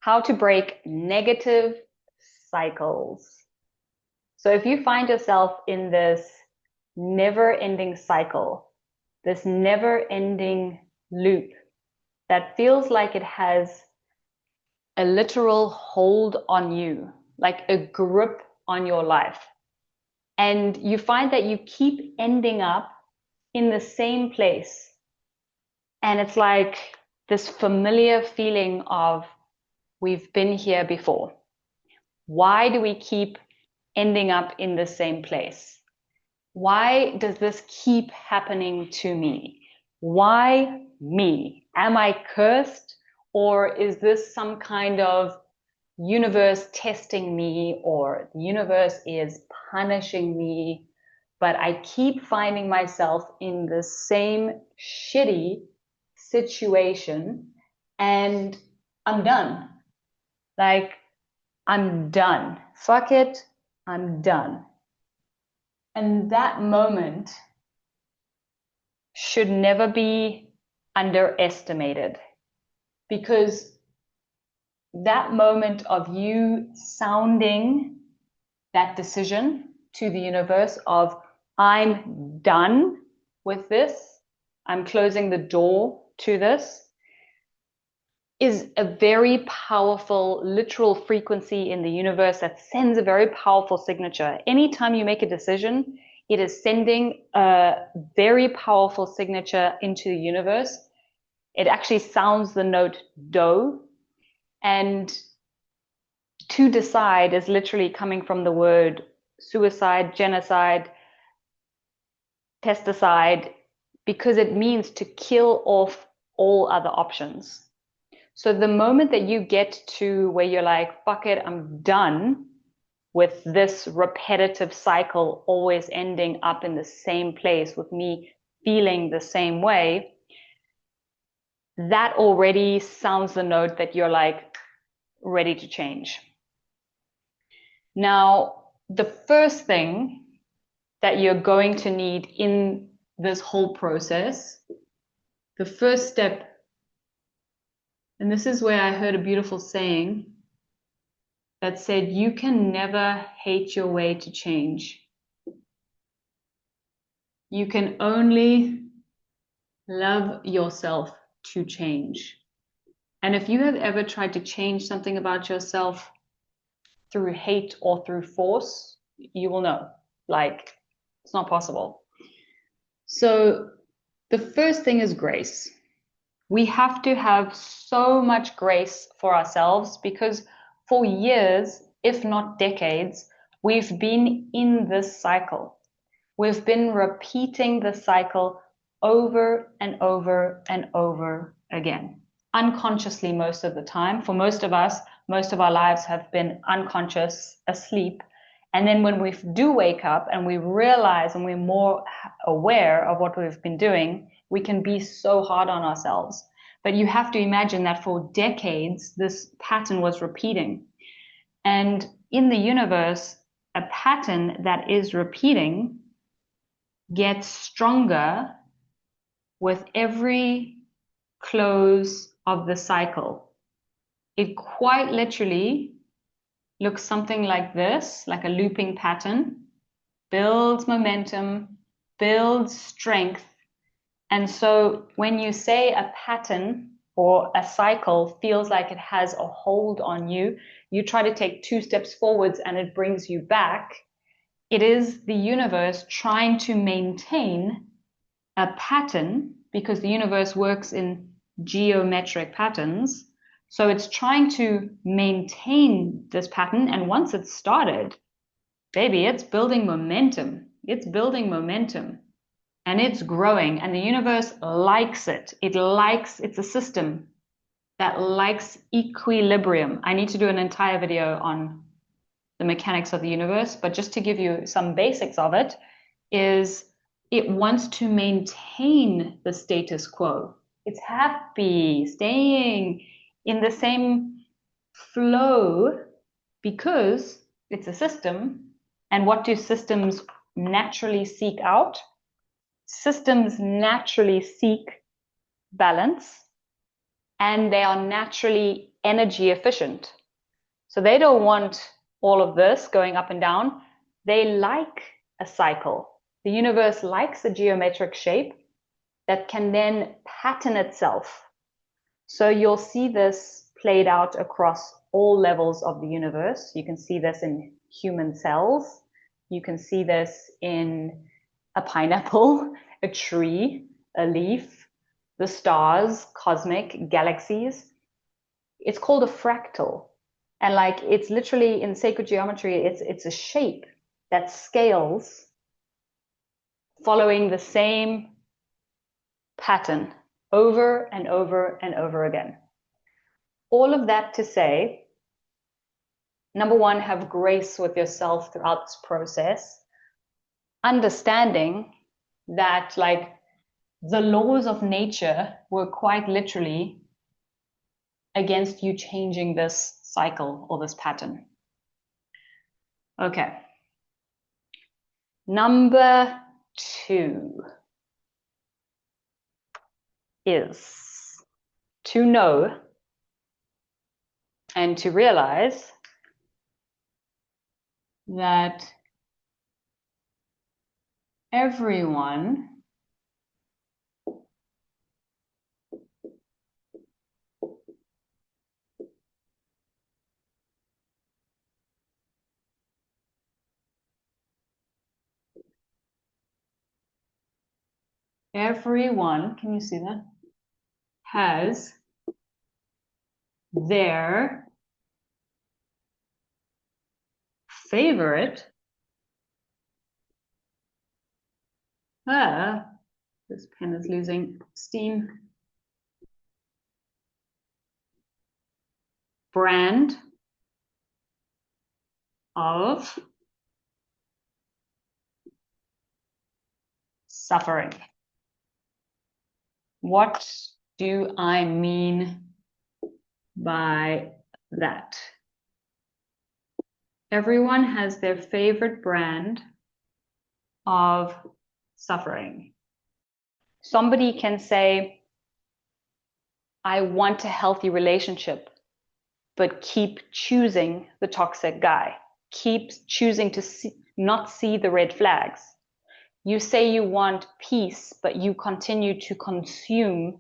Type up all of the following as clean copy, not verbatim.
how to break negative cycles. So if you find yourself in this never-ending cycle, this never-ending loop that feels like it has a literal hold on you, like a grip on your life, and you find that you keep ending up in the same place, and it's like this familiar feeling of, we've been here before. Why do we keep ending up in the same place? Why does this keep happening to me? Why me? Am I cursed? Or is this some kind of universe testing me, or the universe is punishing me? But I keep finding myself in the same shitty situation, and I'm done. Like, I'm done. Fuck it. I'm done. And that moment should never be underestimated, because that moment of you sounding that decision to the universe of, I'm done with this, I'm closing the door to this, is a very powerful literal frequency in the universe that sends a very powerful signature. Anytime you make a decision, it is sending a very powerful signature into the universe. It actually sounds the note do, and to decide is literally coming from the word suicide, genocide, pesticide, because it means to kill off all other options. So the moment that you get to where you're like, fuck it, I'm done with this repetitive cycle, always ending up in the same place with me feeling the same way, that already sounds the note that you're like ready to change. Now, the first thing that you're going to need in this whole process, the first step, and this is where I heard a beautiful saying that said, you can never hate your way to change. You can only love yourself to change. And if you have ever tried to change something about yourself through hate or through force, you will know, like, it's not possible. So the first thing is grace. We have to have so much grace for ourselves, because for years, if not decades, we've been in this cycle. We've been repeating the cycle over and over and over again, unconsciously most of the time. For most of us, most of our lives have been unconscious, asleep. And then when we do wake up and we realize and we're more aware of what we've been doing, we can be so hard on ourselves. But you have to imagine that for decades, this pattern was repeating. And in the universe, a pattern that is repeating gets stronger with every close of the cycle. It quite literally looks something like this, like a looping pattern, builds momentum, builds strength. And so when you say a pattern or a cycle feels like it has a hold on you, you try to take 2 steps forwards and it brings you back. It is the universe trying to maintain a pattern, because the universe works in geometric patterns. So it's trying to maintain this pattern. And once it's started, baby, it's building momentum. It's building momentum. And it's growing, and the universe likes it. It's a system that likes equilibrium. I need to do an entire video on the mechanics of the universe, but just to give you some basics of it, is it wants to maintain the status quo. It's happy, staying in the same flow, because it's a system. And what do systems naturally seek out? Systems naturally seek balance, and they are naturally energy efficient. So they don't want all of this going up and down. They like a cycle. The universe likes a geometric shape that can then pattern itself. So you'll see this played out across all levels of the universe. You can see this in human cells. You can see this in a pineapple, a tree, a leaf, the stars, cosmic, galaxies. It's called a fractal. And like, it's literally in sacred geometry, it's a shape that scales following the same pattern over and over and over again. All of that to say, number one, have grace with yourself throughout this process, understanding that like the laws of nature were quite literally against you changing this cycle or this pattern. Okay. Number 2 is to know and to realize that everyone can you see that? Has their favorite this pen is losing steam. Brand of suffering. What do I mean by that? Everyone has their favorite brand of suffering. Somebody can say, I want a healthy relationship, but keep choosing the toxic guy, keep choosing to not see the red flags. You say you want peace, but you continue to consume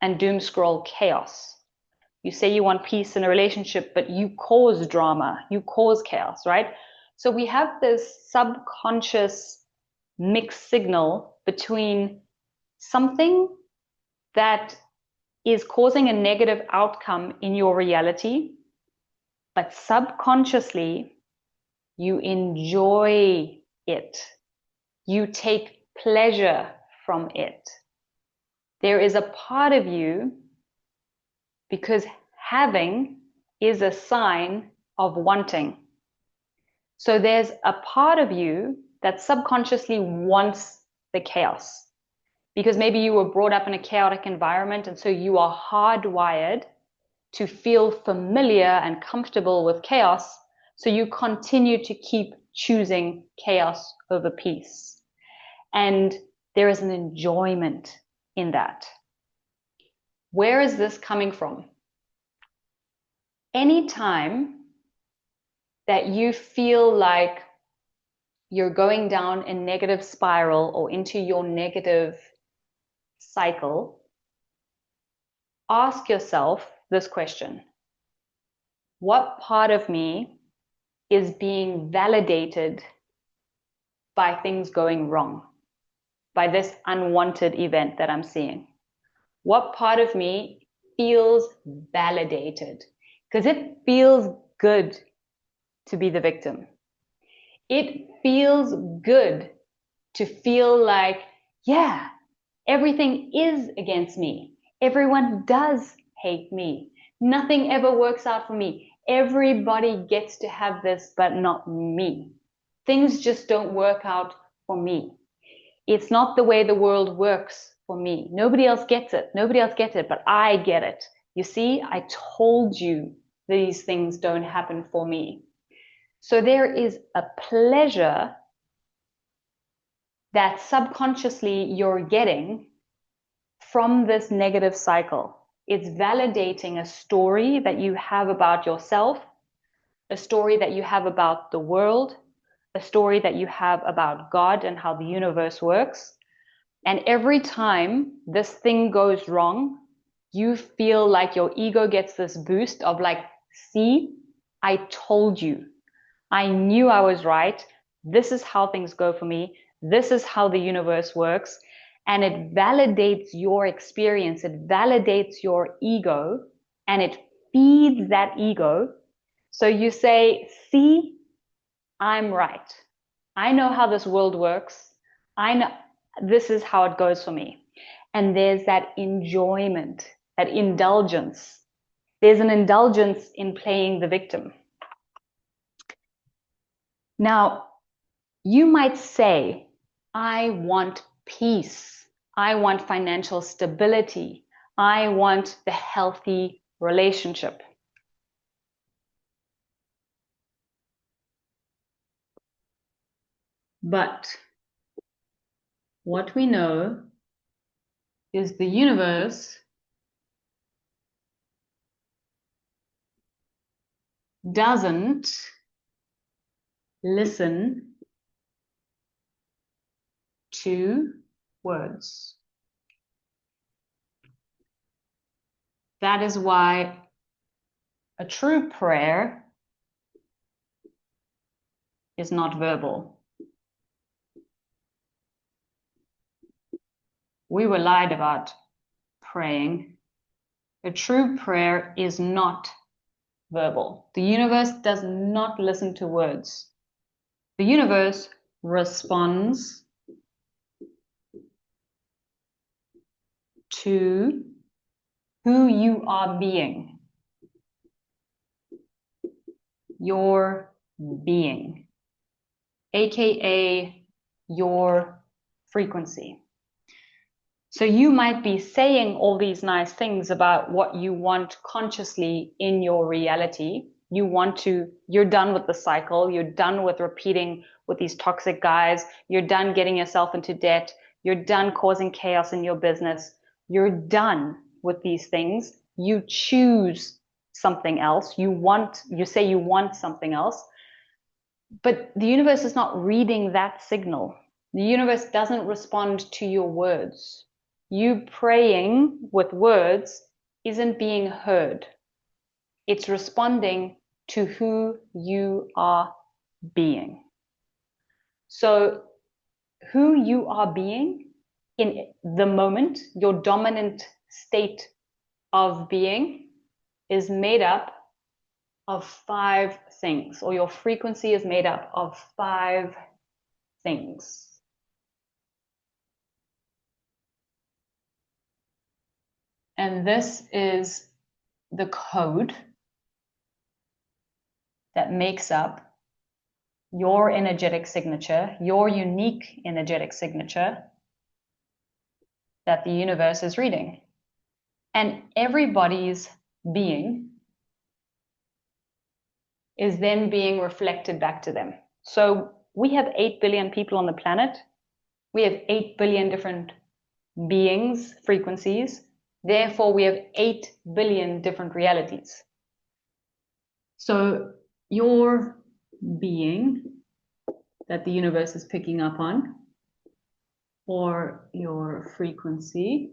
and doom scroll chaos. You say you want peace in a relationship, but you cause drama, you cause chaos, right? So we have this subconscious mixed signal between something that is causing a negative outcome in your reality, but subconsciously you enjoy it. You take pleasure from it. There is a part of you, because having is a sign of wanting. So there's a part of you that subconsciously wants the chaos, because maybe you were brought up in a chaotic environment, and so you are hardwired to feel familiar and comfortable with chaos, so you continue to keep choosing chaos over peace. And there is an enjoyment in that. Where is this coming from? Anytime that you feel like you're going down a negative spiral or into your negative cycle, ask yourself this question. What part of me is being validated by things going wrong, by this unwanted event that I'm seeing? What part of me feels validated? Because it feels good to be the victim. It feels good to feel like, yeah, everything is against me. Everyone does hate me. Nothing ever works out for me. Everybody gets to have this, but not me. Things just don't work out for me. It's not the way the world works for me. Nobody else gets it. Nobody else gets it, but I get it. You see, I told you these things don't happen for me. So there is a pleasure that subconsciously you're getting from this negative cycle. It's validating a story that you have about yourself, a story that you have about the world, a story that you have about God and how the universe works. And every time this thing goes wrong, you feel like your ego gets this boost of like, see, I told you. I knew I was right. This is how things go for me. This is how the universe works. And it validates your experience. It validates your ego and it feeds that ego. So you say, see, I'm right. I know how this world works. I know this is how it goes for me. And there's that enjoyment, that indulgence. There's an indulgence in playing the victim. Now, you might say, I want peace. I want financial stability. I want the healthy relationship. But what we know is the universe doesn't listen to words. That is why a true prayer is not verbal. We were lied about praying. A true prayer is not verbal. The universe does not listen to words. The universe responds to who you are being. Your being, aka your frequency. So you might be saying all these nice things about what you want consciously in your reality. You're done with the cycle. You're done with repeating with these toxic guys. You're done getting yourself into debt. You're done causing chaos in your business. You're done with these things. You choose something else. You say you want something else. But the universe is not reading that signal. The universe doesn't respond to your words. You praying with words isn't being heard. It's responding to who you are being. So who you are being in the moment, your dominant state of being is made up of 5 things, or your frequency is made up of 5 things. And this is the code that makes up your energetic signature, your unique energetic signature that the universe is reading. And everybody's being is then being reflected back to them. So we have 8 billion people on the planet. We have 8 billion different beings, frequencies. Therefore, we have 8 billion different realities. So your being that the universe is picking up on, or your frequency,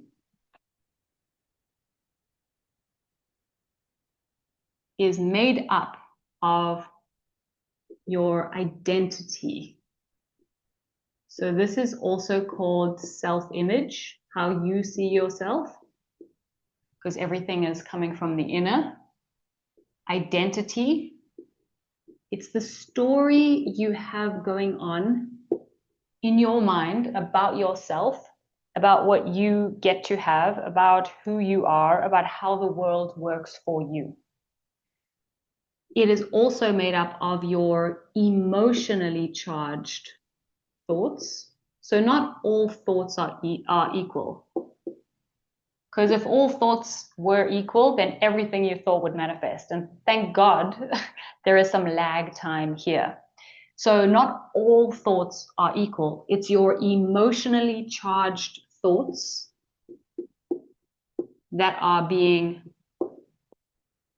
is made up of your identity. So this is also called self-image, how you see yourself, because everything is coming from the inner. Identity, it's the story you have going on in your mind about yourself, about what you get to have, about who you are, about how the world works for you. It is also made up of your emotionally charged thoughts. So not all thoughts are equal. Because if all thoughts were equal, then everything you thought would manifest. And thank God there is some lag time here. So not all thoughts are equal. It's your emotionally charged thoughts that are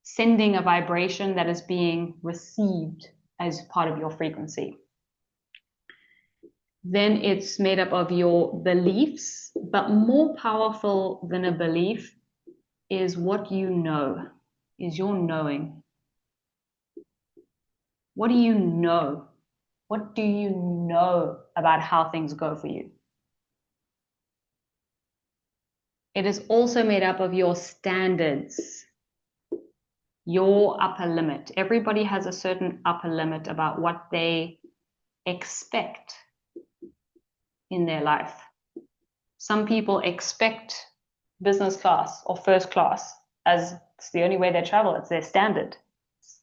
sending a vibration that is being received as part of your frequency. Then it's made up of your beliefs, but more powerful than a belief is what you know, is your knowing. What do you know? What do you know about how things go for you? It is also made up of your standards, your upper limit. Everybody has a certain upper limit about what they expect in their life. Some people expect business class or first class as it's the only way they travel. It's their standard. It's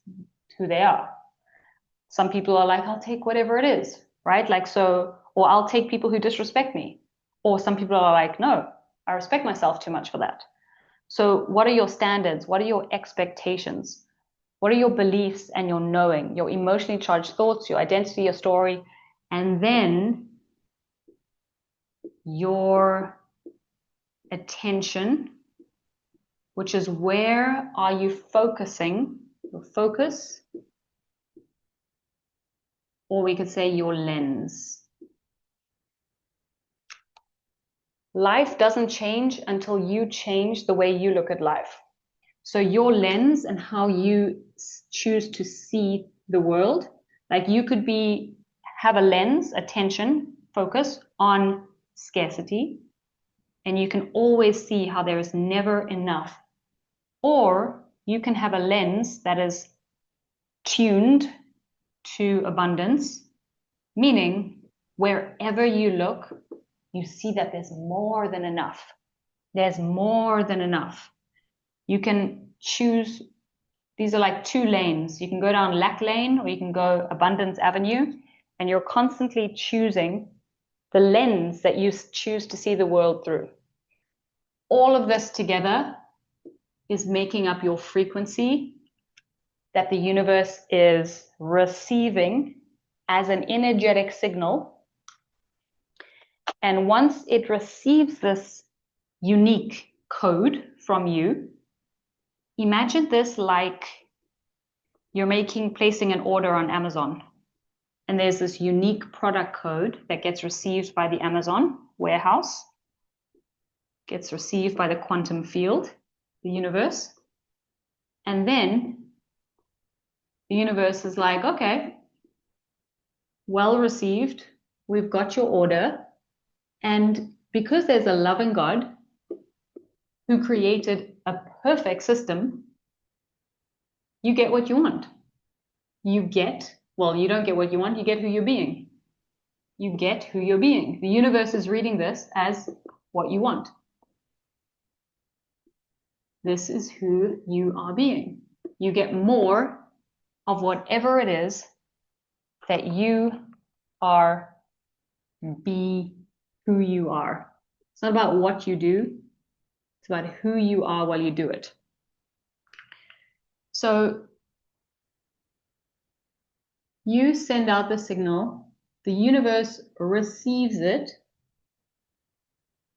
who they are. Some people are like, I'll take whatever it is, right? Like, so, or I'll take people who disrespect me. Or some people are like, no, I respect myself too much for that. So what are your standards? What are your expectations? What are your beliefs and your knowing, your emotionally charged thoughts, your identity, your story, and then your attention, which is where are you focusing, your focus, or we could say your lens. Life doesn't change until you change the way you look at life. So your lens and how you choose to see the world, like you could have a lens, attention, focus on scarcity, and you can always see how there is never enough. Or you can have a lens that is tuned to abundance, meaning wherever you look, you see that there's more than enough. There's more than enough. You can choose, these are like two lanes. You can go down lack lane or you can go abundance avenue, and you're constantly choosing the lens that you choose to see the world through. All of this together is making up your frequency that the universe is receiving as an energetic signal. And once it receives this unique code from you, imagine this like you're placing an order on Amazon. And there's this unique product code that gets received by the Amazon warehouse, gets received by the quantum field, the universe. And then the universe is like, okay, well received. We've got your order. And because there's a loving God who created a perfect system, you get what you want. You don't get what you want, you get who you're being. You get who you're being. The universe is reading this as what you want. This is who you are being. You get more of whatever it is that you are, be who you are. It's not about what you do, it's about who you are while you do it. So you send out the signal, the universe receives it,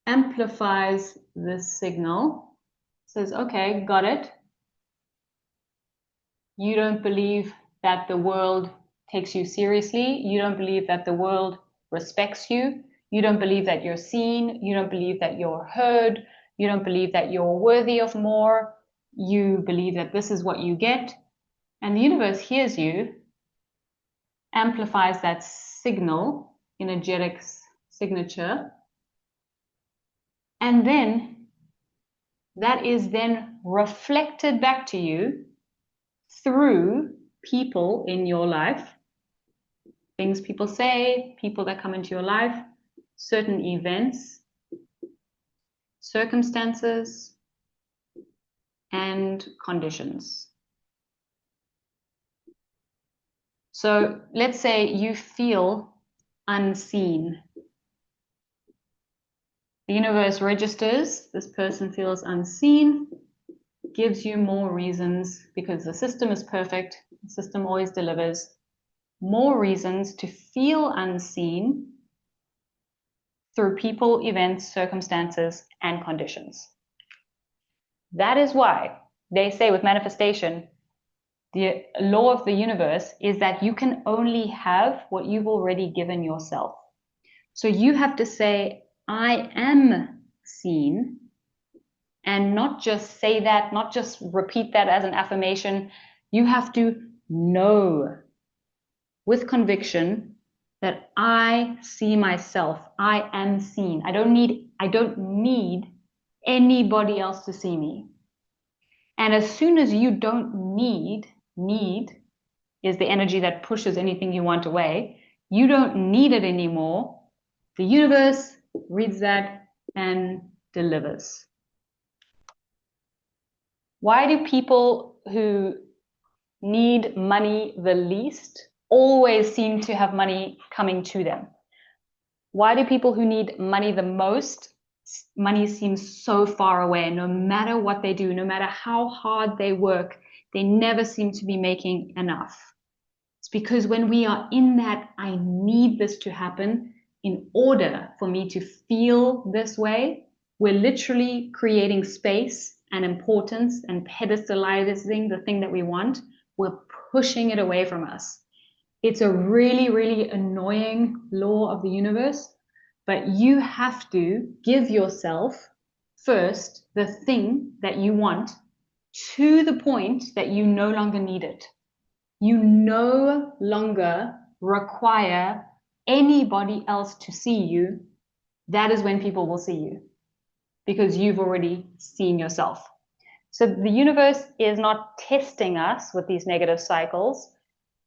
amplifies the signal, says, okay, got it. You don't believe that the world takes you seriously. You don't believe that the world respects you. You don't believe that you're seen. You don't believe that you're heard. You don't believe that you're worthy of more. You believe that this is what you get. And the universe hears you, amplifies that signal, energetic signature, and then that is then reflected back to you through people in your life, things people say, people that come into your life, certain events, circumstances, and conditions. So let's say you feel unseen. The universe registers, this person feels unseen, gives you more reasons, because the system is perfect, the system always delivers, more reasons to feel unseen through people, events, circumstances, and conditions. That is why they say with manifestation, the law of the universe is that you can only have what you've already given yourself. So you have to say, I am seen, and not just say that, not just repeat that as an affirmation. You have to know with conviction that I see myself. I am seen. I don't need anybody else to see me. And as soon as you don't need is the energy that pushes anything you want away. You don't need it anymore. The universe reads that and delivers. Why do people who need money the least always seem to have money coming to them? Why do people who need money the most, money seems so far away? No matter what they do, no matter how hard they work, they never seem to be making enough. It's because when we are in that, I need this to happen in order for me to feel this way, we're literally creating space and importance and pedestalizing the thing that we want. We're pushing it away from us. It's a really, really annoying law of the universe, but you have to give yourself first the thing that you want to the point that you no longer need it. You no longer require anybody else to see you. That is when people will see you, because you've already seen yourself. So the universe is not testing us with these negative cycles.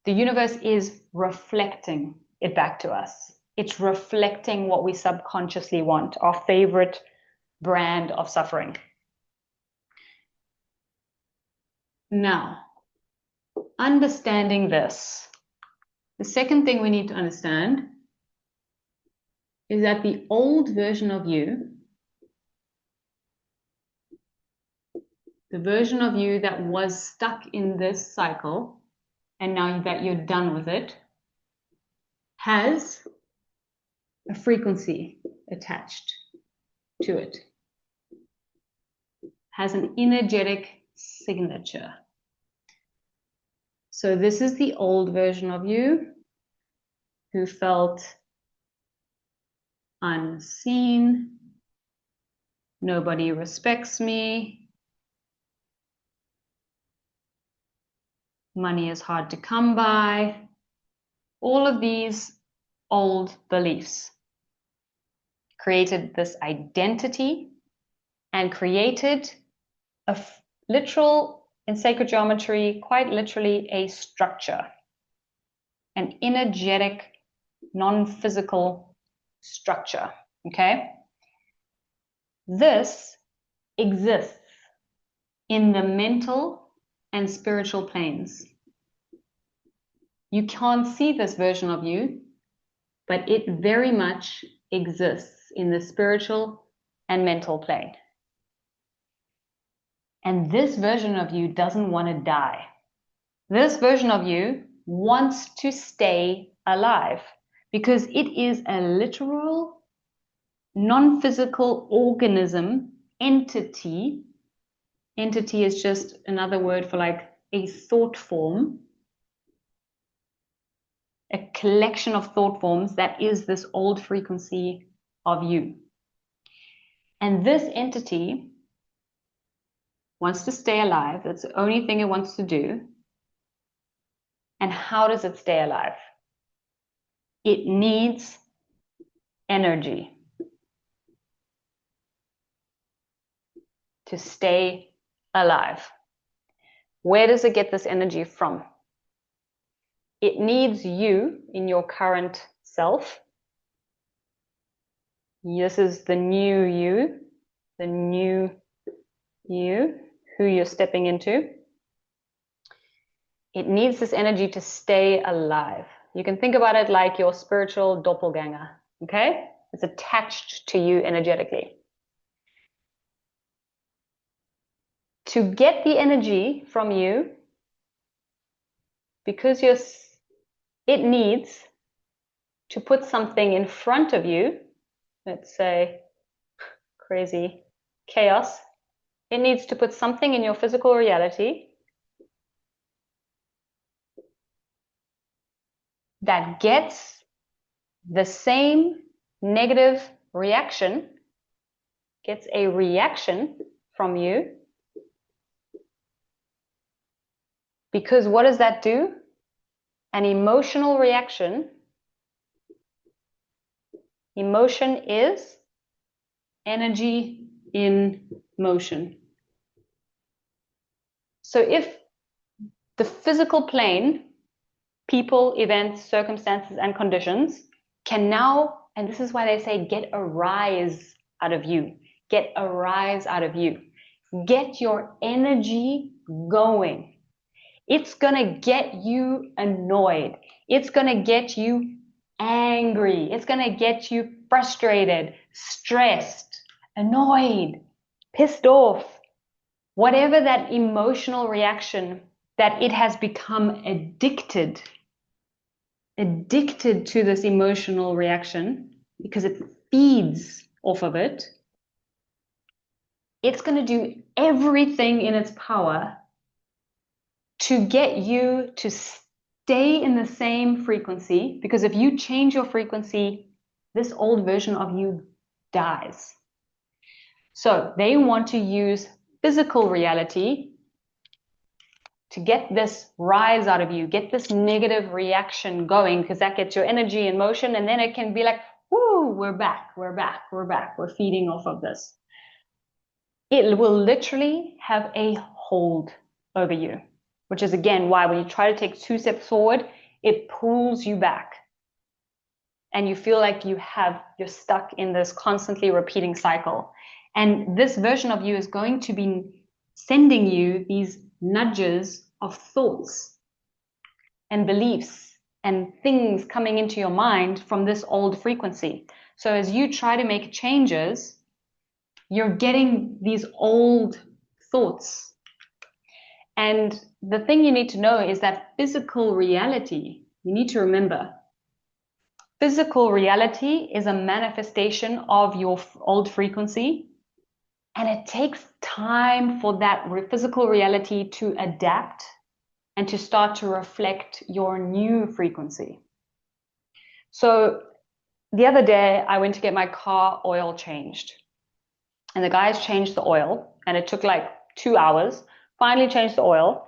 The universe is reflecting it back to us. It's reflecting what we subconsciously want, our favorite brand of suffering. Now, understanding this, the second thing we need to understand is that the old version of you, the version of you that was stuck in this cycle, and now that you're done with it, has a frequency attached to it, has an energetic signature. So this is the old version of you who felt unseen, nobody respects me, money is hard to come by. All of these old beliefs created this identity and created a literal, in sacred geometry, quite literally a structure, an energetic, non-physical structure, okay? This exists in the mental and spiritual planes. You can't see this version of you, but it very much exists in the spiritual and mental plane. And this version of you doesn't want to die. This version of you wants to stay alive because it is a literal, non-physical organism, entity. Entity is just another word for like a thought form, a collection of thought forms that is this old frequency of you. And this entity wants to stay alive. That's the only thing it wants to do. And how does it stay alive? It needs energy to stay alive. Where does it get this energy from? It needs you in your current self. This is the new you, who you're stepping into. It needs this energy to stay alive. You can think about it like your spiritual doppelganger, okay? It's attached to you energetically. To get the energy from you, because it needs to put something in front of you, let's say crazy chaos, It needs to put something in your physical reality that gets the same negative reaction, gets a reaction from you. Because what does that do? An emotional reaction. Emotion is energy in motion. So if the physical plane, people, events, circumstances, and conditions can now, and this is why they say get a rise out of you. Get a rise out of you. Get your energy going. It's going to get you annoyed. It's going to get you angry. It's going to get you frustrated, stressed, annoyed, pissed off. Whatever that emotional reaction that it has become addicted to this emotional reaction because it feeds off of it, it's going to do everything in its power to get you to stay in the same frequency, because if you change your frequency, this old version of you dies. So they want to use physical reality to get this rise out of you, get this negative reaction going, because that gets your energy in motion, and then it can be like, whoo, we're back, we're feeding off of this. It will literally have a hold over you, which is again why when you try to take 2 steps forward, it pulls you back. And you feel like you're stuck in this constantly repeating cycle. And this version of you is going to be sending you these nudges of thoughts and beliefs and things coming into your mind from this old frequency. So as you try to make changes, you're getting these old thoughts. And the thing you need to know is that physical reality, you need to remember, physical reality is a manifestation of your old frequency, and it takes time for that physical reality to adapt and to start to reflect your new frequency. So the other day, I went to get my car oil changed, and the guys changed the oil, and it took like 2 hours, finally changed the oil.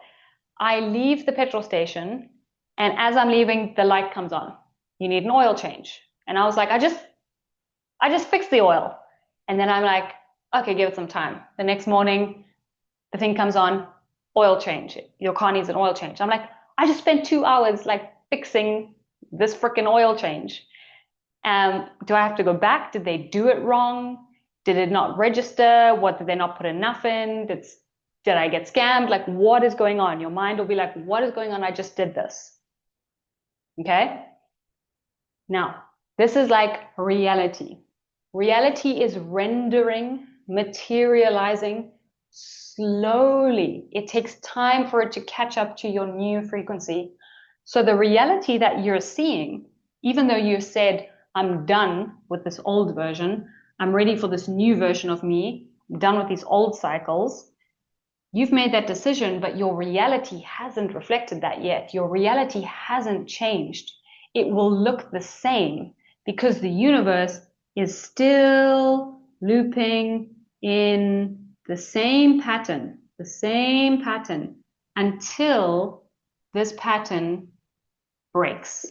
I leave the petrol station, and as I'm leaving, the light comes on. You need an oil change. And I was like, I just fixed the oil. And then I'm like, okay, give it some time. The next morning, the thing comes on, oil change. Your car needs an oil change. I'm like, I just spent 2 hours like fixing this freaking oil change. Do I have to go back? Did they do it wrong? Did it not register? What, did they not put enough in? Did I get scammed? Like, what is going on? Your mind will be like, what is going on? I just did this. Okay? Now, this is like reality. Reality is rendering, materializing slowly. It takes time for it to catch up to your new frequency. So the reality that you're seeing, even though you said, I'm done with this old version, I'm ready for this new version of me, I'm done with these old cycles, you've made that decision, but your reality hasn't reflected that yet. Your reality hasn't changed. It will look the same because the universe is still looping in the same pattern until this pattern breaks.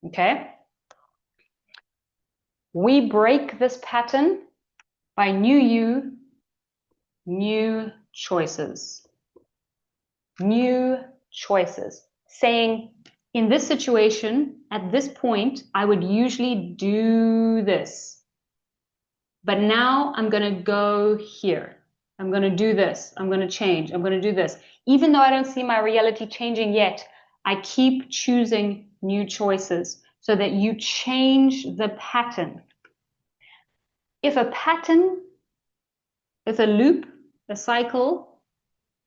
Okay? We break this pattern by new you, new choices. New choices. Saying, in this situation, at this point, I would usually do this. But now I'm going to go here. I'm going to do this. I'm going to change. I'm going to do this. Even though I don't see my reality changing yet, I keep choosing new choices so that you change the pattern. If a pattern, if a loop, a cycle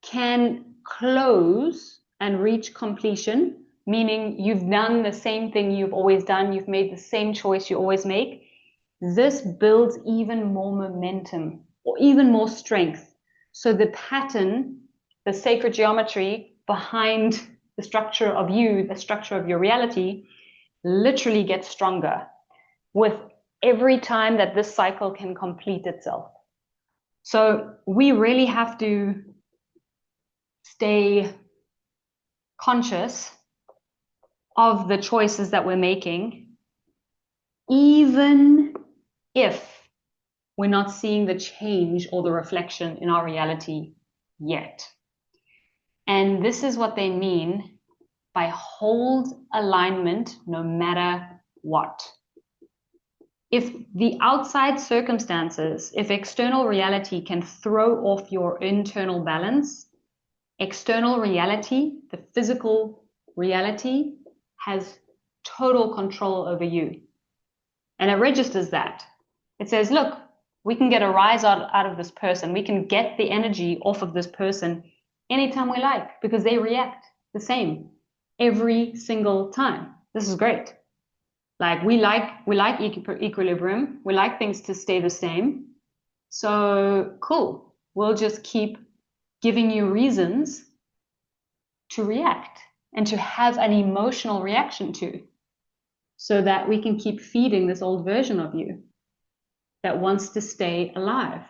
can close and reach completion, meaning you've done the same thing you've always done, you've made the same choice you always make, this builds even more momentum or even more strength. So the pattern, the sacred geometry behind the structure of you, the structure of your reality, literally gets stronger with every time that this cycle can complete itself. So we really have to stay conscious of the choices that we're making, even if we're not seeing the change or the reflection in our reality yet. And this is what they mean by hold alignment no matter what. If the outside circumstances, if external reality can throw off your internal balance, external reality, the physical reality, has total control over you. And it registers that. It says, look, we can get a rise out of this person. We can get the energy off of this person anytime we like, because they react the same every single time. This is great. Like we like equilibrium. We like things to stay the same. So cool. We'll just keep giving you reasons to react and to have an emotional reaction to, so that we can keep feeding this old version of you that wants to stay alive.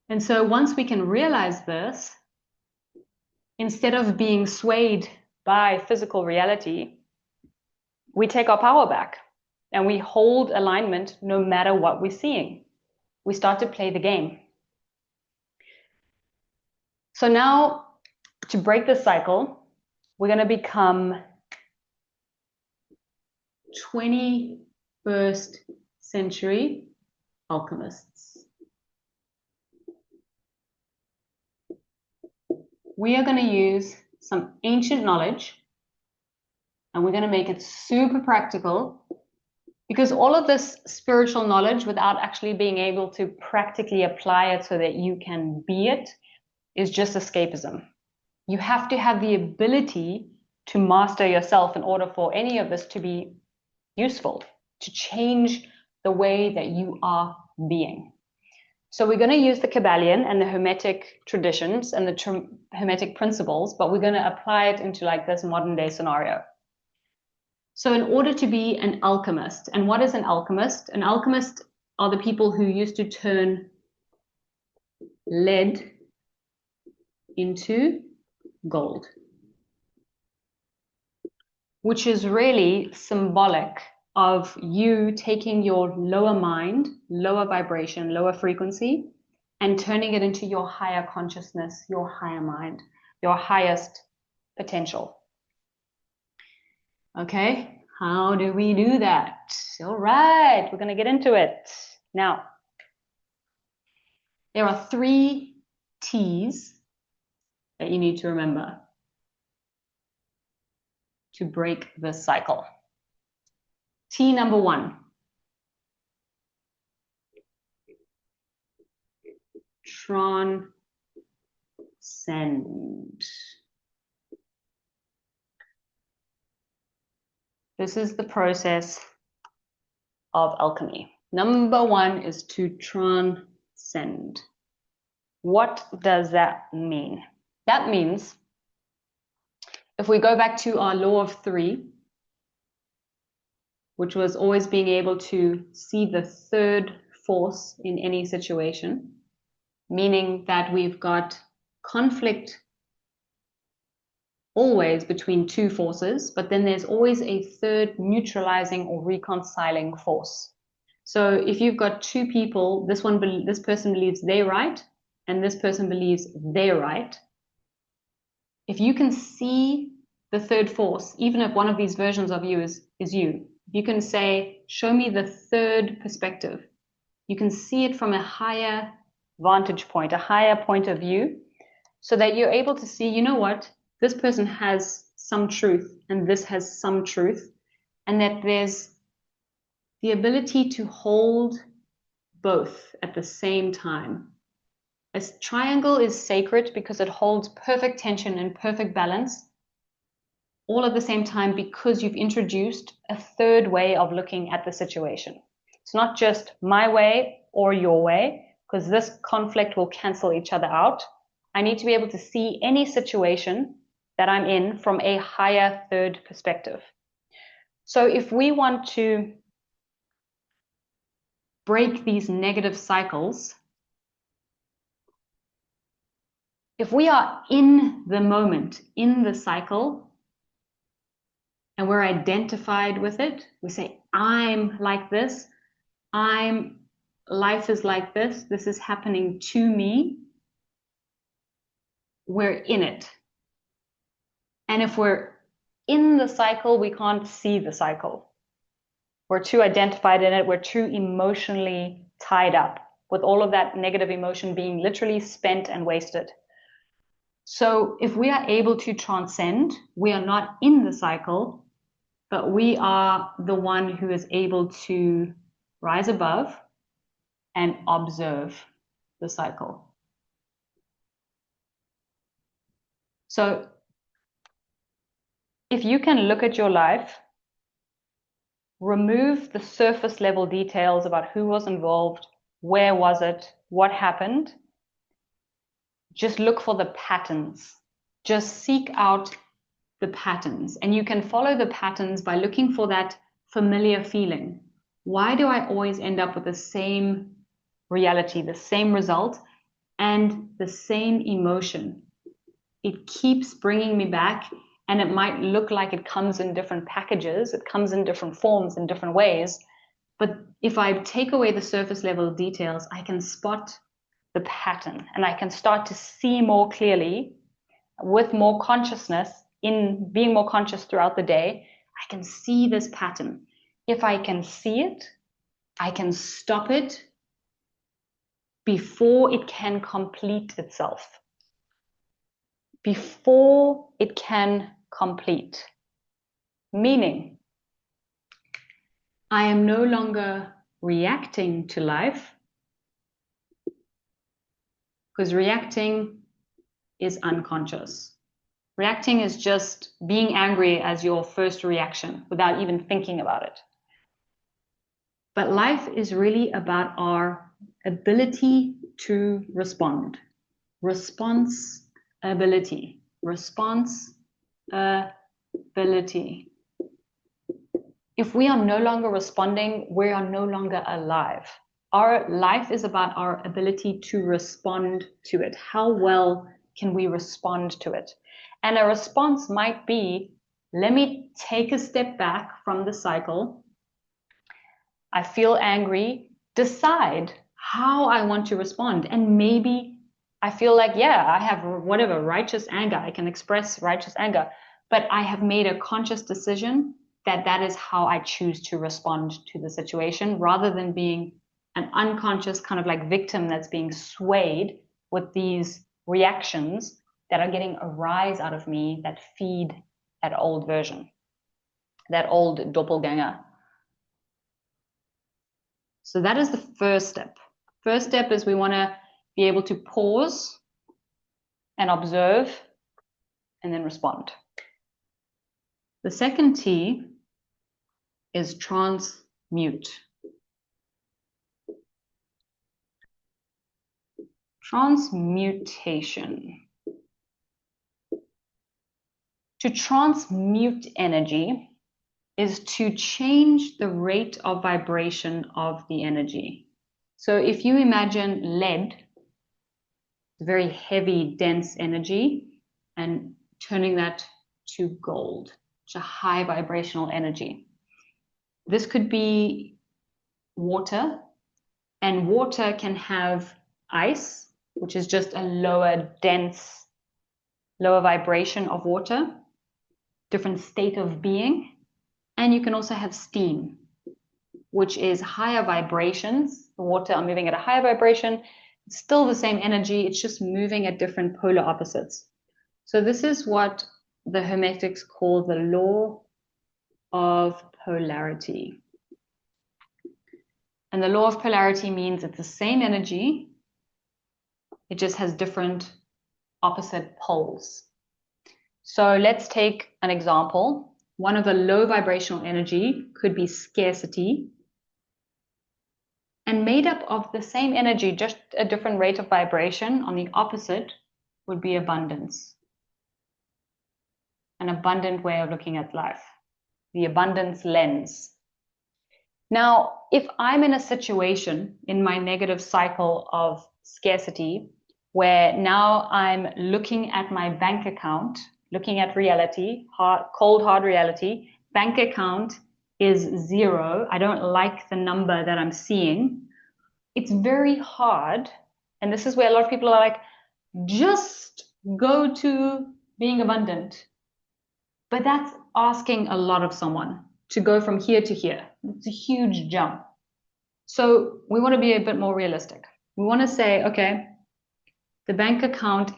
And so once we can realize this, instead of being swayed by physical reality, we take our power back and we hold alignment no matter what we're seeing. We start to play the game. So now, to break this cycle, we're going to become 21st century alchemists. We are going to use some ancient knowledge and we're going to make it super practical, because all of this spiritual knowledge, without actually being able to practically apply it so that you can be it, is just escapism. You have to have the ability to master yourself in order for any of this to be useful, to change the way that you are being. So we're going to use the Kabbalion and the Hermetic traditions and the Hermetic principles, but we're going to apply it into like this modern day scenario. So in order to be an alchemist, and what is an alchemist? An alchemist are the people who used to turn lead into gold, which is really symbolic of you taking your lower mind, lower vibration, lower frequency, and turning it into your higher consciousness, your higher mind, your highest potential. Okay, how do we do that? All right, we're going to get into it. Now, there are 3 T's that you need to remember to break this cycle. T number 1. Transcend. This is the process of alchemy. Number 1 is to transcend. What does that mean? That means, if we go back to our law of 3, which was always being able to see the third force in any situation, meaning that we've got conflict always between 2 forces, but then there's always a third neutralizing or reconciling force. So if you've got 2 people, this person believes they're right, and this person believes they're right. If you can see the third force, even if one of these versions of you is you, you can say, show me the third perspective. You can see it from a higher vantage point, a higher point of view, so that you're able to see, you know what, this person has some truth and this has some truth, and that there's the ability to hold both at the same time. A triangle is sacred because it holds perfect tension and perfect balance all at the same time, because you've introduced a third way of looking at the situation. It's not just my way or your way, because this conflict will cancel each other out. I need to be able to see any situation that I'm in from a higher third perspective. So if we want to break these negative cycles, if we are in the moment, in the cycle, and we're identified with it, we say, I'm like this, life is like this is happening to me, we're in it. And if we're in the cycle, we can't see the cycle. We're too identified in it, we're too emotionally tied up with all of that negative emotion being literally spent and wasted. So if we are able to transcend, we are not in the cycle, but we are the one who is able to rise above and observe the cycle. So if you can look at your life, remove the surface level details about who was involved, where was it, what happened, just look for the patterns. Just seek out the patterns. And you can follow the patterns by looking for that familiar feeling. Why do I always end up with the same reality, the same result, and the same emotion? It keeps bringing me back, and it might look like it comes in different packages, it comes in different forms, in different ways. But if I take away the surface level details, I can spot the pattern, and I can start to see more clearly with more consciousness. In being more conscious throughout the day, I can see this pattern. If I can see it, I can stop it before it can complete itself. Before it can complete. Meaning, I am no longer reacting to life, because reacting is unconscious. Reacting is just being angry as your first reaction without even thinking about it. But life is really about our ability to respond. Response ability. Response ability. If we are no longer responding, we are no longer alive. Our life is about our ability to respond to it. How well can we respond to it? And a response might be, let me take a step back from the cycle. I feel angry, decide how I want to respond. And maybe I feel like, yeah, I have whatever righteous anger. I can express righteous anger, but I have made a conscious decision that that is how I choose to respond to the situation, rather than being an unconscious kind of like victim that's being swayed with these reactions that are getting a rise out of me that feed that old version, that old doppelganger. So that is the first step. First step is we want to be able to pause and observe and then respond. The second T is transmute. Transmutation. To transmute energy is to change the rate of vibration of the energy. So if you imagine lead, very heavy, dense energy, and turning that to gold, which is a high vibrational energy. This could be water, and water can have ice, which is just a lower dense, lower vibration of water, different state of being. And you can also have steam, which is higher vibrations. The water are moving at a higher vibration. It's still the same energy. It's just moving at different polar opposites. So this is what the Hermetics call the law of polarity. And the law of polarity means it's the same energy. It just has different opposite poles. So let's take an example. One of the low vibrational energy could be scarcity. And made up of the same energy, just a different rate of vibration on the opposite, would be abundance. An abundant way of looking at life. The abundance lens. Now, if I'm in a situation in my negative cycle of scarcity, where now I'm looking at my bank account, looking at reality, cold hard reality, bank account is 0. I don't like the number that I'm seeing. It's very hard. And this is where a lot of people are like, just go to being abundant. But that's asking a lot of someone to go from here to here. It's a huge jump. So we want to be a bit more realistic. We want to say, okay, the bank account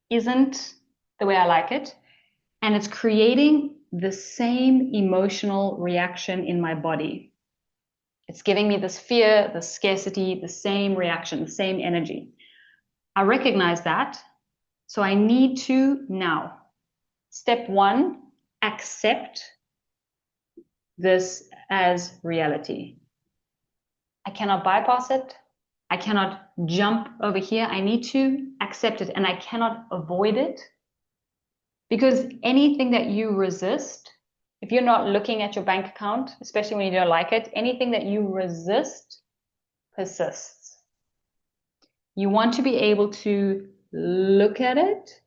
isn't the way I like it, and it's creating the same emotional reaction in my body. It's giving me this fear, the scarcity, the same reaction, the same energy. I recognize that, so I need to now, step 1, accept this as reality. I cannot bypass it. I cannot jump over here. I need to accept it, and I cannot avoid it, because anything that you resist, if you're not looking at your bank account, especially when you don't like it, anything that you resist persists. You want to be able to look at it,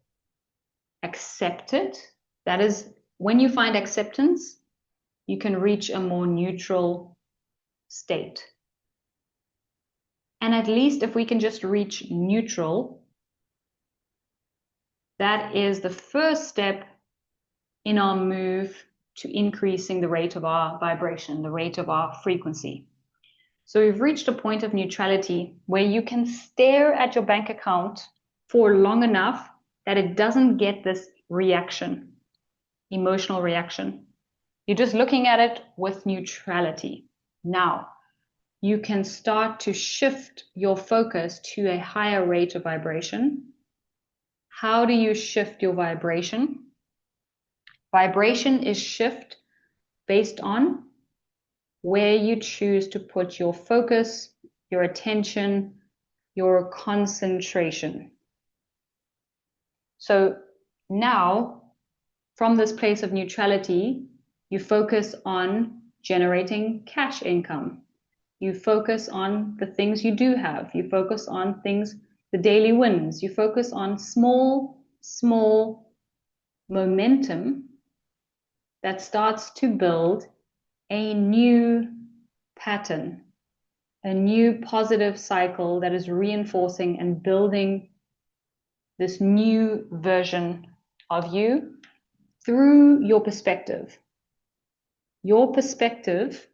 accept it. That is, when you find acceptance, you can reach a more neutral state. And at least if we can just reach neutral, that is the first step in our move to increasing the rate of our vibration, the rate of our frequency. So we've reached a point of neutrality where you can stare at your bank account for long enough that it doesn't get this reaction, emotional reaction. You're just looking at it with neutrality. Now, you can start to shift your focus to a higher rate of vibration. How do you shift your vibration? Vibration is shift based on where you choose to put your focus, your attention, your concentration. So now, from this place of neutrality, you focus on generating cash income. You focus on the things you do have. You focus on things, the daily wins. You focus on small momentum that starts to build a new pattern, a new positive cycle that is reinforcing and building this new version of you through your perspective. Your perspective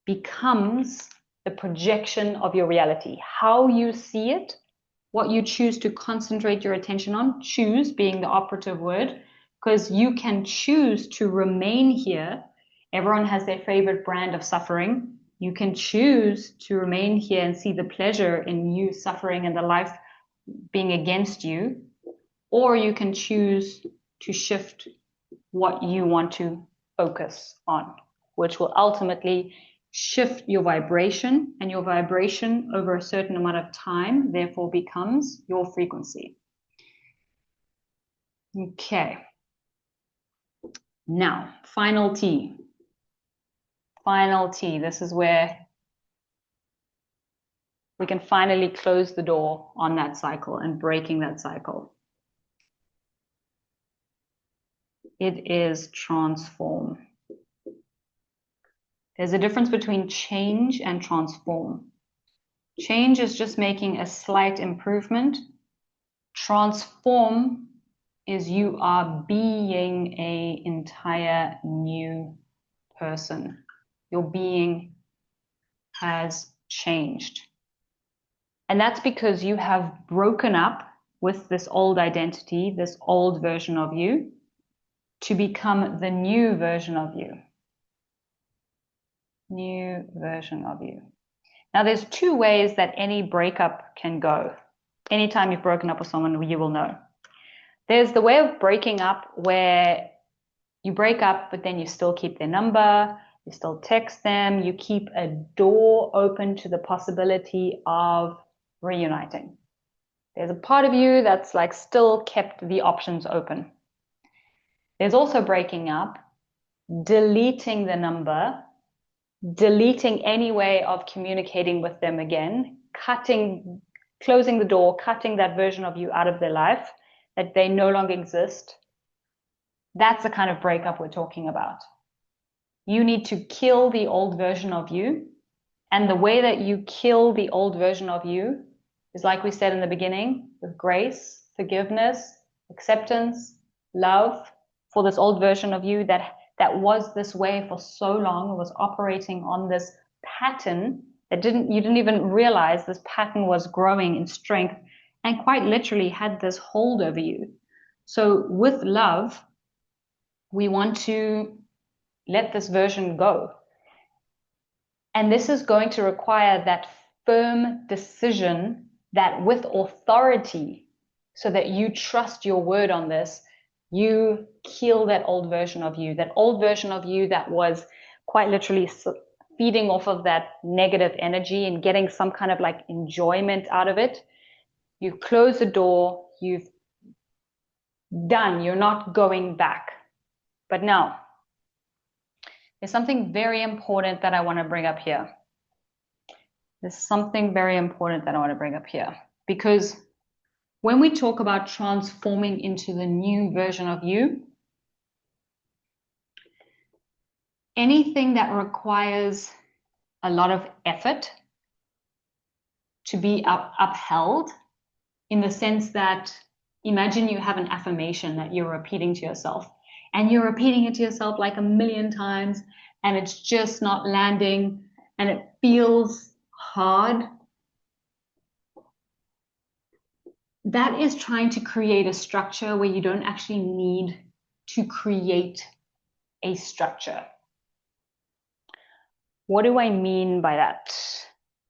becomes the projection of your reality. How you see it, what you choose to concentrate your attention on, choose being the operative word, because you can choose to remain here. Everyone has their favorite brand of suffering. You can choose to remain here and see the pleasure in you suffering and the life being against you, or you can choose to shift what you want to focus on, which will ultimately shift your vibration, and your vibration over a certain amount of time therefore becomes your frequency. Okay. Now, final T. Final T. This is where we can finally close the door on that cycle and breaking that cycle. It is transform. There's a difference between change and transform. Change is just making a slight improvement. Transform is you are being an entire new person. Your being has changed. And that's because you have broken up with this old identity, this old version of you, to become the new version of you. New version of you. Now, there's 2 ways that any breakup can go. Anytime you've broken up with someone, you will know. There's the way of breaking up where you break up, but then you still keep their number, You still text them. You keep a door open to the possibility of reuniting. There's a part of you that's like still kept the options open. There's also breaking up, deleting the number, deleting any way of communicating with them again, closing the door, cutting that version of you out of their life, that they no longer exist. That's the kind of breakup we're talking about. You need to kill the old version of you. And the way that you kill the old version of you is, like we said in the beginning, with grace, forgiveness, acceptance, love for this old version of you that was this way for so long, was operating on this pattern that you didn't even realize this pattern was growing in strength and quite literally had this hold over you. So with love, we want to let this version go. And this is going to require that firm decision, that with authority, so that you trust your word on this, you kill that old version of you that was quite literally feeding off of that negative energy and getting some kind of like enjoyment out of it. You close the door, you've done, you're not going back. But now, there's something very important that I want to bring up here. Because when we talk about transforming into the new version of you, anything that requires a lot of effort to be upheld, in the sense that, imagine you have an affirmation that you're repeating to yourself, and you're repeating it to yourself like 1,000,000 times, and it's just not landing, and it feels hard. That is trying to create a structure where you don't actually need to create a structure. What do I mean by that?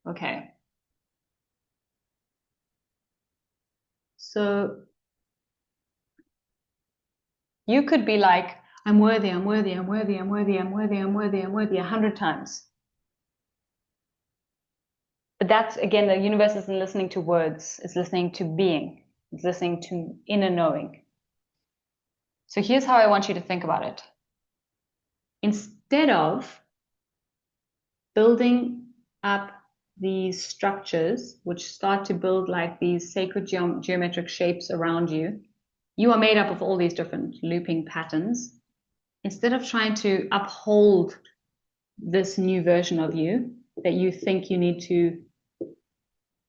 Okay. So you could be like, I'm worthy, I'm worthy, I'm worthy, I'm worthy, I'm worthy, I'm worthy, I'm worthy 100 times. But that's, again, the universe isn't listening to words. It's listening to being. It's listening to inner knowing. So here's how I want you to think about it. Instead of building up these structures, which start to build like these sacred geometric shapes around you, you are made up of all these different looping patterns. Instead of trying to uphold this new version of you that you think you need to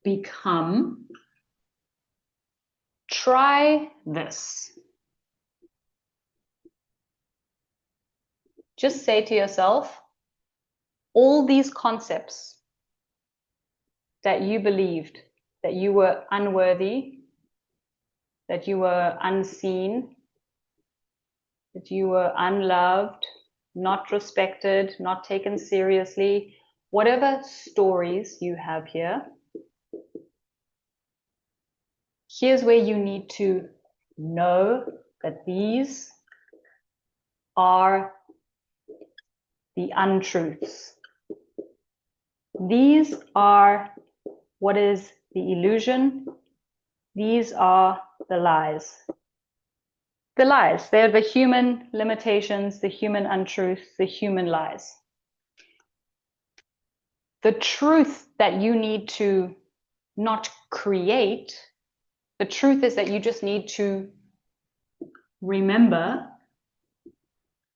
become, try this. Just say to yourself, all these concepts that you believed, that you were unworthy, that you were unseen, that you were unloved, not respected, not taken seriously, whatever stories you have here, here's where you need to know that these are the untruths. These are what is the illusion. These are the lies. The lies, they're the human limitations, the human untruths, the human lies. The truth that you need to not create, the truth is that you just need to remember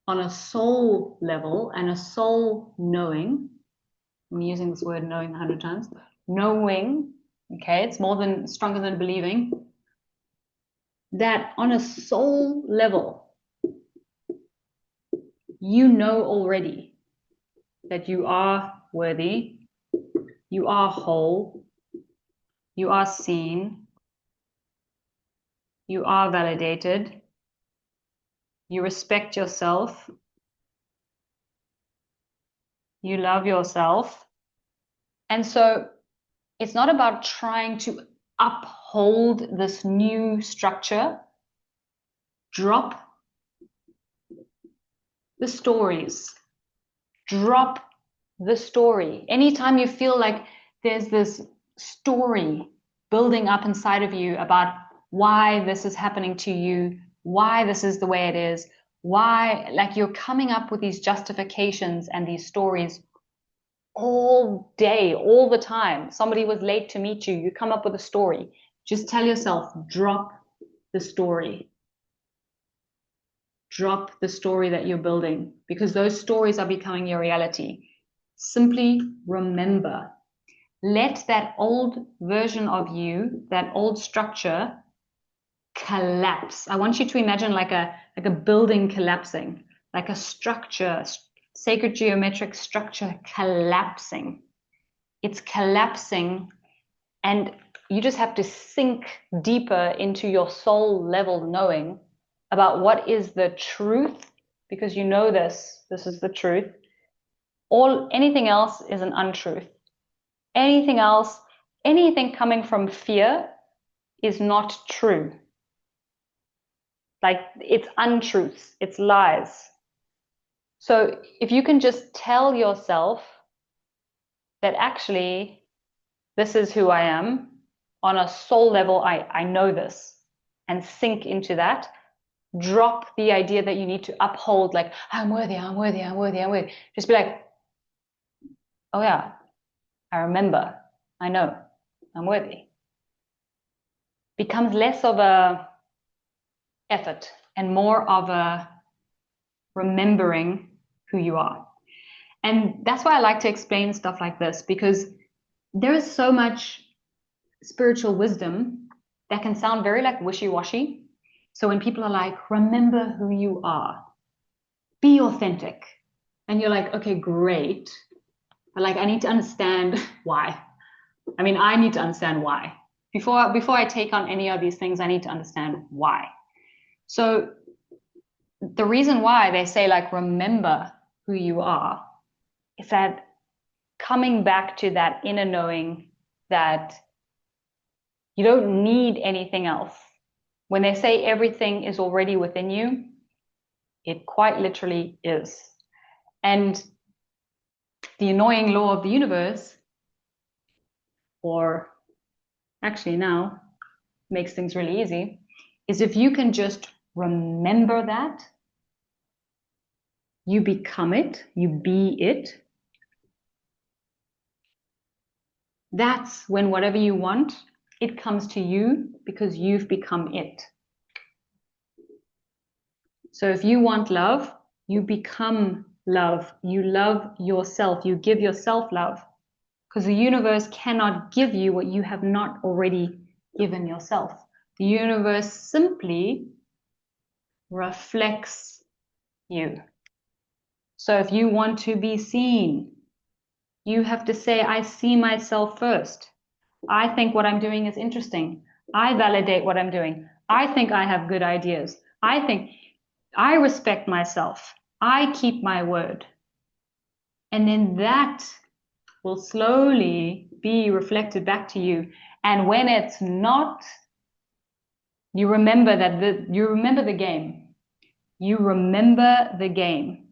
on a soul level and a soul knowing. I'm using this word knowing 100 times. Knowing, okay, it's stronger than believing. That on a soul level, you know already that you are worthy, you are whole, you are seen, you are validated, you respect yourself, you love yourself. And so it's not about trying to uphold this new structure. Drop the stories. Drop the story. Anytime you feel like there's this story building up inside of you about why this is happening to you, why this is the way it is, why, like you're coming up with these justifications and these stories all day, all the time. Somebody was late to meet you, you come up with a story. Just tell yourself, drop the story. Drop the story that you're building, because those stories are becoming your reality. Simply remember. Let that old version of you, that old structure, collapse. I want you to imagine like a building collapsing, like a structure, sacred geometric structure collapsing. It's collapsing, and you just have to sink deeper into your soul level knowing about what is the truth, because you know this is the truth. Anything else is an untruth. Anything else, anything coming from fear is not true. Like, it's untruths, it's lies. So if you can just tell yourself that actually this is who I am on a soul level, I know this, and sink into that. Drop the idea that you need to uphold, like, I'm worthy, I'm worthy, I'm worthy, I'm worthy. Just be like, oh yeah, I remember, I know, I'm worthy. Becomes less of a effort and more of a remembering who you are. And that's why I like to explain stuff like this, because there is so much spiritual wisdom that can sound very like wishy-washy. So when people are like, remember who you are, be authentic, and you're like, okay, great, but like, I need to understand why. I mean, I need to understand why. Before I take on any of these things, I need to understand why. So the reason why they say, like, remember who you are, is that coming back to that inner knowing that you don't need anything else. When they say everything is already within you, it quite literally is. And the annoying law of the universe, or actually now makes things really easy, is if you can just remember that, you become it, you be it, that's when whatever you want, it comes to you because you've become it. So if you want love, you become love. You love yourself. You give yourself love, because the universe cannot give you what you have not already given yourself. The universe simply reflects you. So if you want to be seen, you have to say, I see myself first. I think what I'm doing is interesting. I validate what I'm doing. I think I have good ideas. I respect myself. I keep my word. And then that will slowly be reflected back to you. And when it's not, you remember that you remember the game. You remember the game.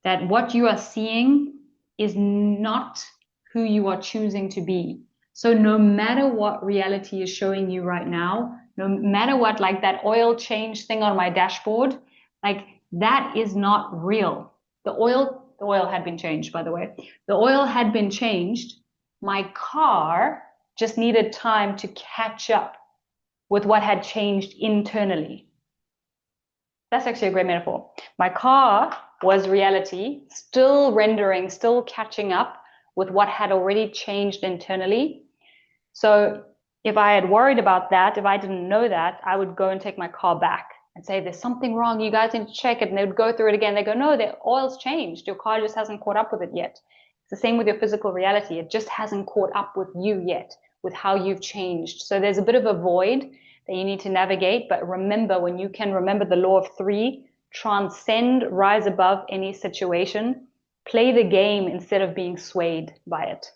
That what you are seeing is not who you are choosing to be. So no matter what reality is showing you right now, no matter what, like that oil change thing on my dashboard, like that is not real. The oil had been changed, by the way. The oil had been changed. My car just needed time to catch up with what had changed internally. That's actually a great metaphor. My car was reality, still rendering, still catching up with what had already changed internally. So if I had worried about that, if I didn't know that, I would go and take my car back and say, there's something wrong, you guys need to check it. And they would go through it again. They go, no, the oil's changed. Your car just hasn't caught up with it yet. It's the same with your physical reality. It just hasn't caught up with you yet, with how you've changed. So there's a bit of a void that you need to navigate. But remember, when you can remember the law of three, transcend, rise above any situation, play the game instead of being swayed by it.